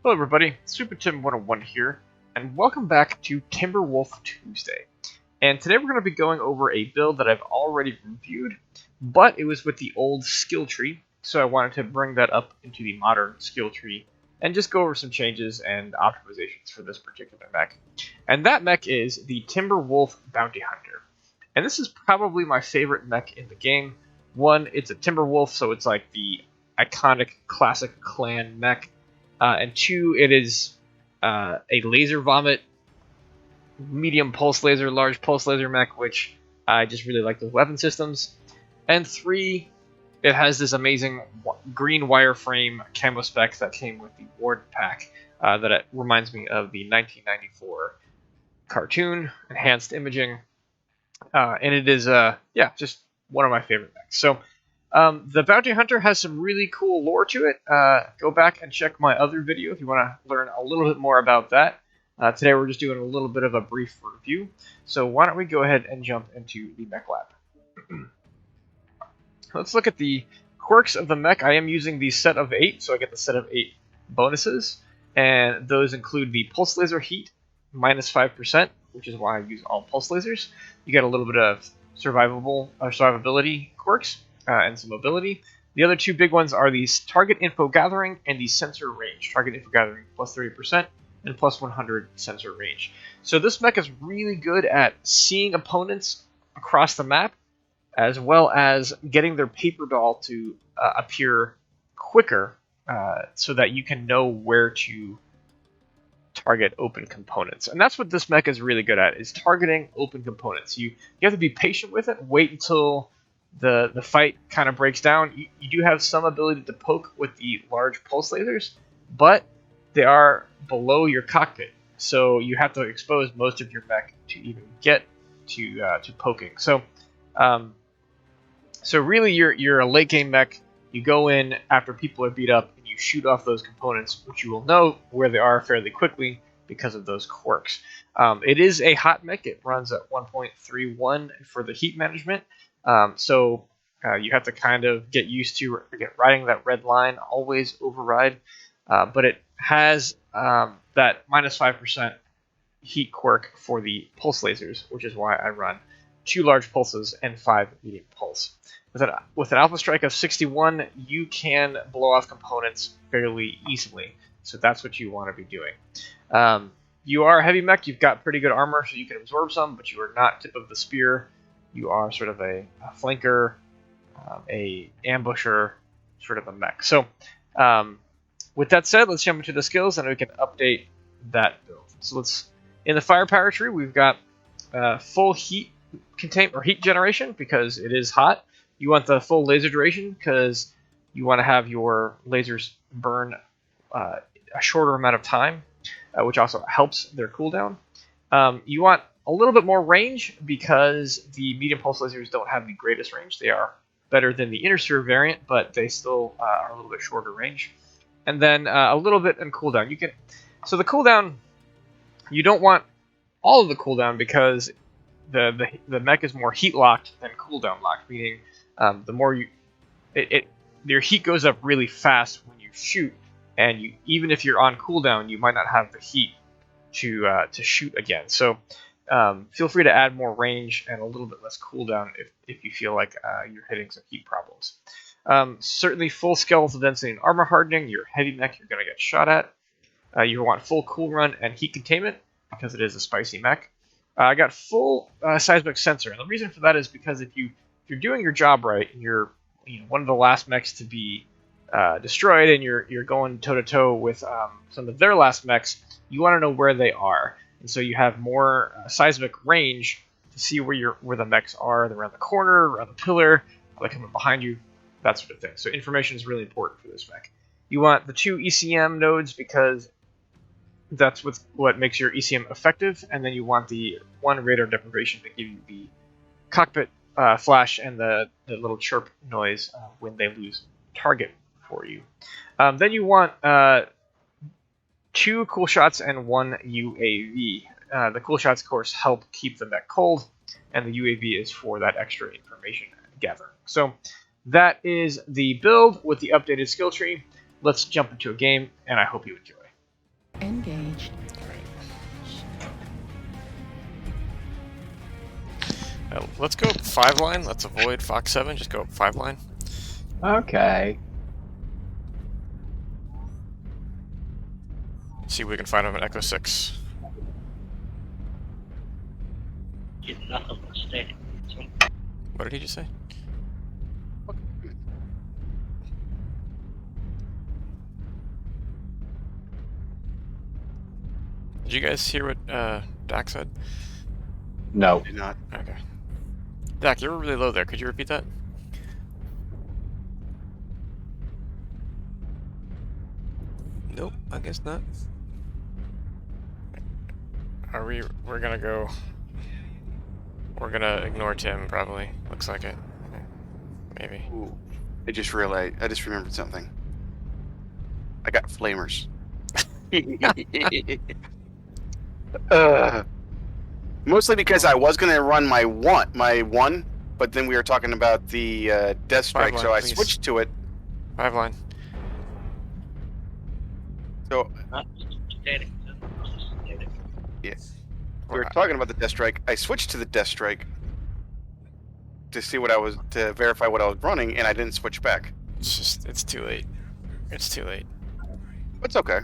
Hello everybody, Super Tim 101 here, and welcome back to Timberwolf Tuesday. And today we're going to be going over a build that I've already reviewed, but it was with the old skill tree, so I wanted to bring that up into the modern skill tree and just go over some changes and optimizations for this particular mech. And that mech is the Timberwolf Bounty Hunter. And this is probably my favorite mech in the game. One, it's a Timberwolf, so it's like the iconic classic clan mech. And two, it is a laser vomit, medium pulse laser, large pulse laser mech, which I just really like those weapon systems. And three, it has this amazing green wireframe camo spec that came with the Warden pack that it reminds me of the 1994 cartoon, enhanced imaging. And it is, just one of my favorite mechs. So the Bounty Hunter has some really cool lore to it. Go back and check my other video if you want to learn a little bit more about that. Today we're just doing a little bit of a brief review. So why don't we go ahead and jump into the mech lab. Let's look at the quirks of the mech. I am using the set of 8, so I get the set of 8 bonuses. And those include the pulse laser heat, minus 5%, which is why I use all pulse lasers. You get a little bit of survivability quirks. And some mobility. The other two big ones are the target info gathering and the sensor range. Target info gathering plus 30% and plus 100 sensor range. So this mech is really good at seeing opponents across the map, as well as getting their paper doll to appear quicker, so that you can know where to target open components. And that's what this mech is really good at, is targeting open components. You have to be patient with it, wait until the fight kind of breaks down. You do have some ability to poke with the large pulse lasers, but they are below your cockpit, so you have to expose most of your mech to even get to poking. So really you're a late game mech. You go in after people are beat up and you shoot off those components, which you will know where they are fairly quickly because of those quirks. It is a hot mech. It runs at 1.31 for the heat management. So you have to kind of get used to riding that red line, always override. But it has that minus 5% heat quirk for the pulse lasers, which is why I run 2 large pulses and 5 medium pulse. With an alpha strike of 61, you can blow off components fairly easily. So that's what you want to be doing. You are a heavy mech. You've got pretty good armor, so you can absorb some, but you are not tip of the spear. You are sort of a flanker, a ambusher, sort of a mech. So with that said, let's jump into the skills and we can update that build. So in the firepower tree, we've got full heat heat generation because it is hot. You want the full laser duration because you want to have your lasers burn a shorter amount of time, which also helps their cooldown. You want a little bit more range because the medium pulse lasers don't have the greatest range. They are better than the inner sphere variant, but they still are a little bit shorter range. And then a little bit in cooldown. So the cooldown, you don't want all of the cooldown because the mech is more heat locked than cooldown locked, meaning the more your heat goes up really fast when you shoot, and even if you're on cooldown, you might not have the heat to shoot again. So feel free to add more range and a little bit less cooldown if you feel like you're hitting some heat problems. Certainly full skeletal density and armor hardening. Your heavy mech you're going to get shot at. You want full cool run and heat containment because it is a spicy mech. I got full seismic sensor, and the reason for that is because if you're doing your job right and you're one of the last mechs to be destroyed and you're going toe to toe with some of their last mechs, you want to know where they are. And so you have more seismic range to see where the mechs are. They're around the corner, around the pillar, are they coming behind you, that sort of thing. So information is really important for this mech. You want the 2 ECM nodes because that's what makes your ECM effective, and then you want the 1 radar deprivation to give you the cockpit flash and the little chirp noise when they lose target for you. Then you want 2 cool shots and 1 UAV. The cool shots, of course, help keep the mech cold, and the UAV is for that extra information gathering. So that is the build with the updated skill tree. Let's jump into a game, and I hope you enjoy. engaged. Let's go 5 line. Let's avoid Fox 7. Just go 5 line. Okay. See if we can find him at Echo 6. Get nothing but static. What did he just say? Did you guys hear what Dak said? No. Did not. Okay. Dak, you were really low there. Could you repeat that? Nope, I guess not. We're gonna go... We're gonna ignore Tim, probably. Looks like it. Maybe. Ooh. I just realized. I just remembered something. I got flamers. Mostly because I was gonna run my one, but then we were talking about the Death Strike, line, so I please. switched to it. 5 line. So Not static. Static. yeah, we were talking about the Death Strike. I switched to the Death Strike to see what I was to verify what I was running, and I didn't switch back. It's just, it's too late. It's too late. It's okay.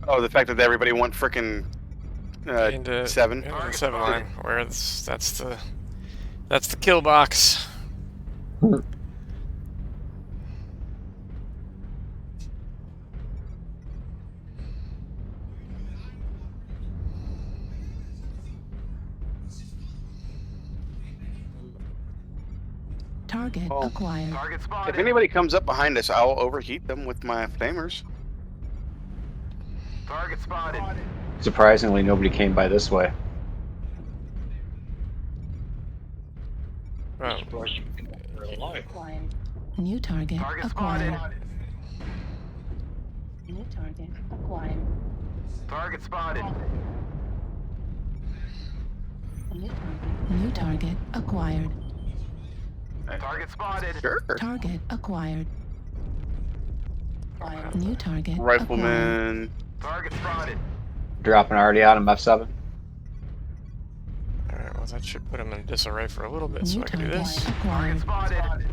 Oh, the fact that everybody went frickin' Into 7. into the 7 line, where that's the kill box. Target Oh. acquired. If anybody comes up behind us, I'll overheat them with my flamers. Target spotted. Surprisingly, nobody came by this way. Oh, Of course, you can go low. New target Target acquired. spotted. New target acquired. Target spotted. New target acquired. Target spotted. Sure. Target acquired. New target acquired. Rifleman. Target spotted. Dropping already out of F7. alright, well that should put him in disarray for a little bit, so New I can do target this. Target acquired. spotted.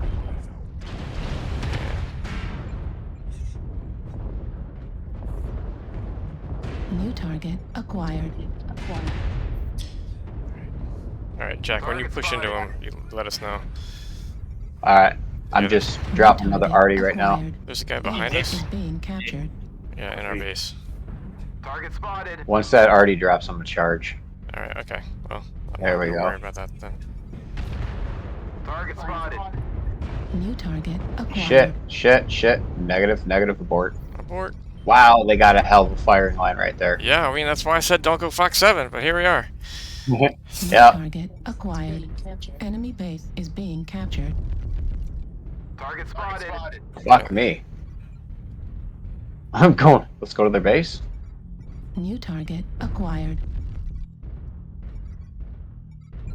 New target acquired. Alright, Jack, when you Target push into spotted. him, you let us know. Alright. I'm Yeah. just dropping New another target arty right now. acquired. There's a guy behind Base us. is being captured. Yeah, in our base. Target spotted. Once that arty drops, I'm gonna charge. Alright, okay. Well, I'm There not we gonna go. worry about that then. Target spotted. New target Shit, acquired. shit. Negative abort. Abort. Wow, they got a hell of a firing line right there. Yeah, I mean, that's why I said don't go Fox 7, but here we are. New Yeah. target acquired. Enemy base is being captured. Target spotted. Fuck me. I'm going. Let's go to their base. New target acquired.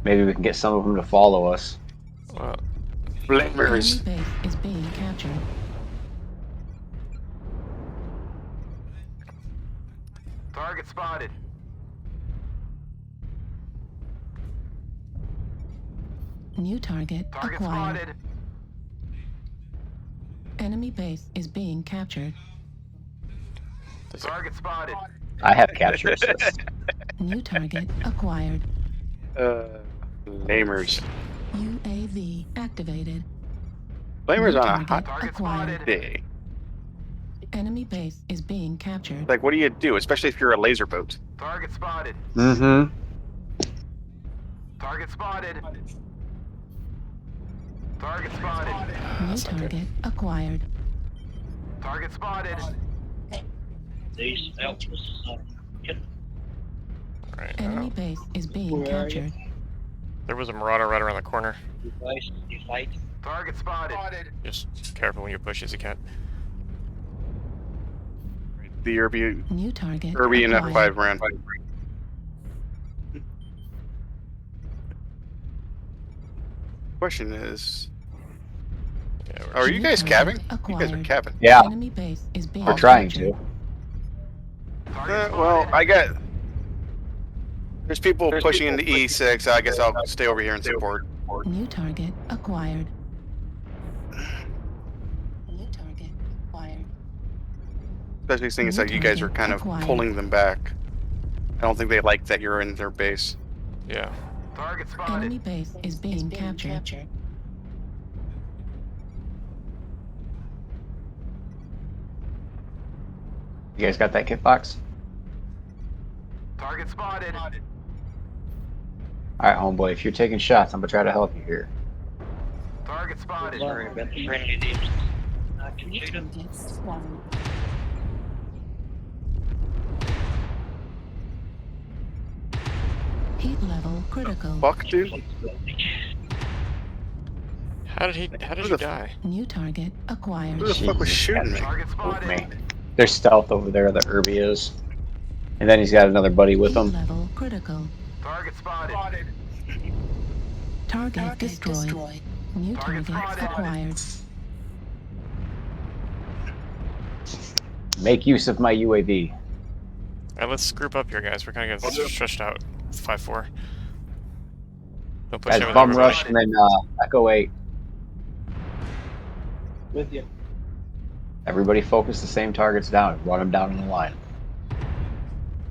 Maybe we can get some of them to follow us. Well, Flamers. Enemy base is being captured. Target spotted. New target Target acquired. spotted. Enemy base is being captured. does it, Target spotted. I have capture assist. New target acquired. Flamers. UAV activated. Flamers New on a hot Target acquired. spotted. day. Enemy base is being captured. Like, what do you do, especially if you're a laser boat? Target spotted. Mm-hmm. Target spotted. Target spotted. New that's not good. target acquired. Target spotted. These outposts are Alright, Enemy base is being Where are you? captured. there was a marauder right around the corner. device, you fight. Target spotted. Just careful when you push as you can. The Irby New target and acquired. F5 ran. Question is, Yeah, are you New guys target capping? You guys are acquired. capping. Yeah, Enemy base is being we're trying captured. to. Well, I got. There's people pushing into E6. I guess I'll stay over here and support. New target acquired. New target acquired. Especially seeing as like you guys are kind of pulling them back. I don't think they like that you're in their base. Yeah. Target spotted. Enemy base is being captured. You guys got that kit box? Target spotted. Alright, homeboy, if you're taking shots, I'm gonna try to help you here. Target spotted. Sorry about the friendly dips. I can New shoot them. target acquired. Heat level critical. Fuck, dude. How did he die? New target acquired. Who the fuck was shooting me? Target With spotted. me. There's stealth over there, the Irby is. And then he's got another buddy with Heat him. level critical. Target spotted. Target destroyed. New Target target spotted. acquired. Make use of my UAV. Alright, let's group up here, guys. We're kind of getting stretched out. It's 5-4. Don't push Guys, in with bum everybody. rush and then Echo 8. With you. Everybody focus the same targets down. Run them down in the line.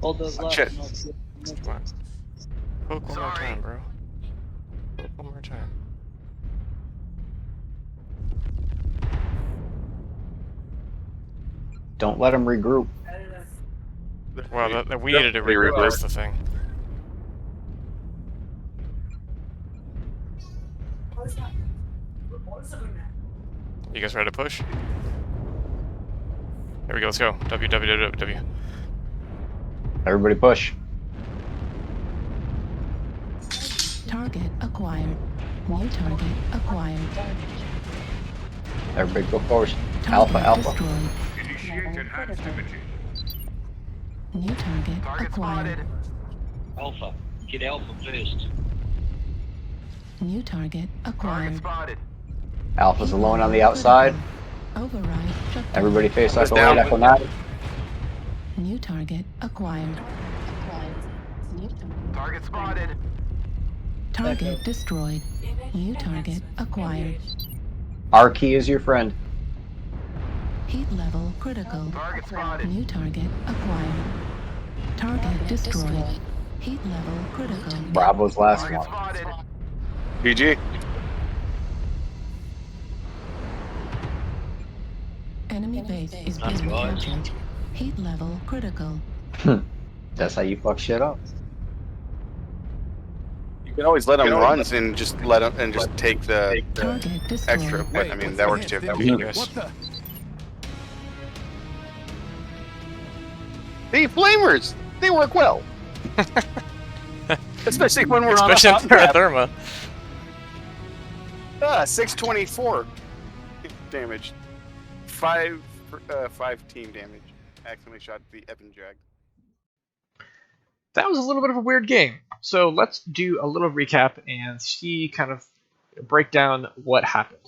Hold those left. Shit. Come on. Poke one more Sorry. time, bro. Poke one more time. Don't let them regroup. Well, that we needed to regroup. That's the thing. You guys ready to push? Here we go. Let's go. W. Everybody push. Target acquired. New target acquired. Everybody go forward. Target Alpha. destroyed. Initiate enhanced imaging. New target Target acquired. spotted. Alpha. Get Alpha first. New target Target acquired. spotted. Alpha's alone on the outside. Override shut down. Everybody face Alpha's Echo 8, down. Echo 9. New target acquired. Target spotted. Target destroyed. New target acquired. R key is your friend. Heat level critical. Target spotted. New target acquired. Target destroyed. Heat level critical. Bravo's last Target one. spotted. GG. Enemy base is Nice being guys. captured. Heat level critical. That's how you fuck shit up. You can always let them run and just let them and just take the Target destroyed. extra. But I mean, that works too. You guys. The flamers, they work well. Especially when we're Especially on on a hot Terra Therma. 624 damage. 5 team damage. Accidentally shot the Evan Jag. That was a little bit of a weird game. So let's do a little recap and see kind of break down what happened.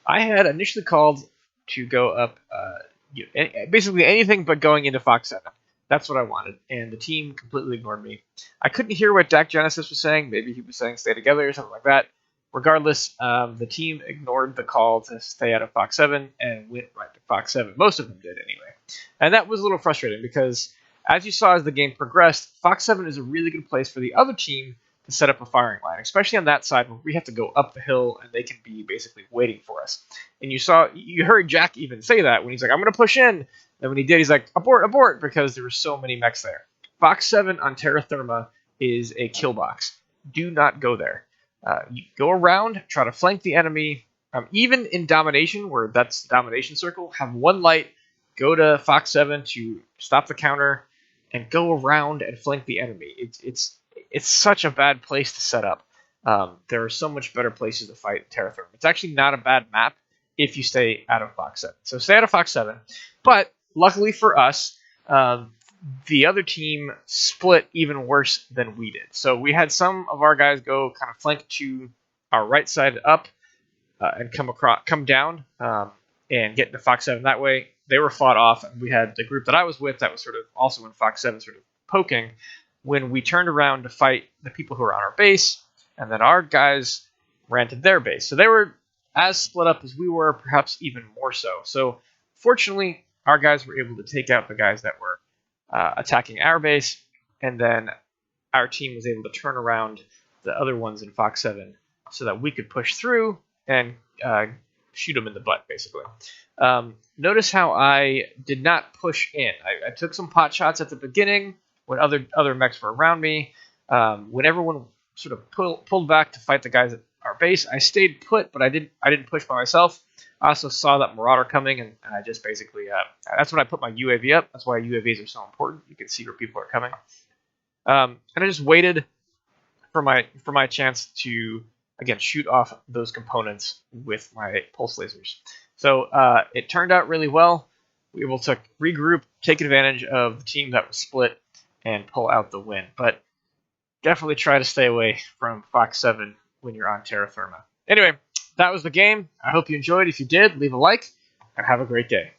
I had initially called to go up basically anything but going into Fox 7. That's what I wanted, and the team completely ignored me. I couldn't hear what Dak Genesis was saying. Maybe he was saying stay together or something like that. Regardless, the team ignored the call to stay out of Fox 7 and went right to Fox 7. Most of them did anyway. And that was a little frustrating because, as you saw as the game progressed, Fox 7 is a really good place for the other team to set up a firing line, especially on that side where we have to go up the hill and they can be basically waiting for us. And you heard Jack even say that when he's like, I'm going to push in. And when he did, he's like, abort, abort, because there were so many mechs there. Fox 7 on Terra Therma is a kill box. Do not go there. You go around, try to flank the enemy. Even in Domination, where that's the Domination circle, have one light, go to Fox 7 to stop the counter, and go around and flank the enemy. It's such a bad place to set up. There are so much better places to fight Terra Therma. It's actually not a bad map if you stay out of Fox 7. So stay out of Fox 7. But luckily for us, the other team split even worse than we did. So we had some of our guys go kind of flank to our right side up and come down and get into Fox 7 that way. they were fought off, and we had the group that I was with that was sort of also in Fox 7 sort of poking when we turned around to fight the people who were on our base, and then our guys ran to their base. So they were as split up as we were, perhaps even more so. So fortunately, our guys were able to take out the guys that were attacking our base, and then our team was able to turn around the other ones in Fox 7 so that we could push through and shoot them in the butt, basically. Notice how I did not push in. I took some pot shots at the beginning when other mechs were around me. When everyone sort of pulled back to fight the guys at our base, I stayed put, but I didn't push by myself. I also saw that Marauder coming, and I just basically that's when I put my UAV up. That's why UAVs are so important. You can see where people are coming. And I just waited for my chance to again shoot off those components with my pulse lasers. So it turned out really well. We were able to regroup, take advantage of the team that was split, and pull out the win. But definitely try to stay away from Fox 7 when you're on Terra Firma. Anyway, that was the game. I hope you enjoyed. If you did, leave a like, and have a great day.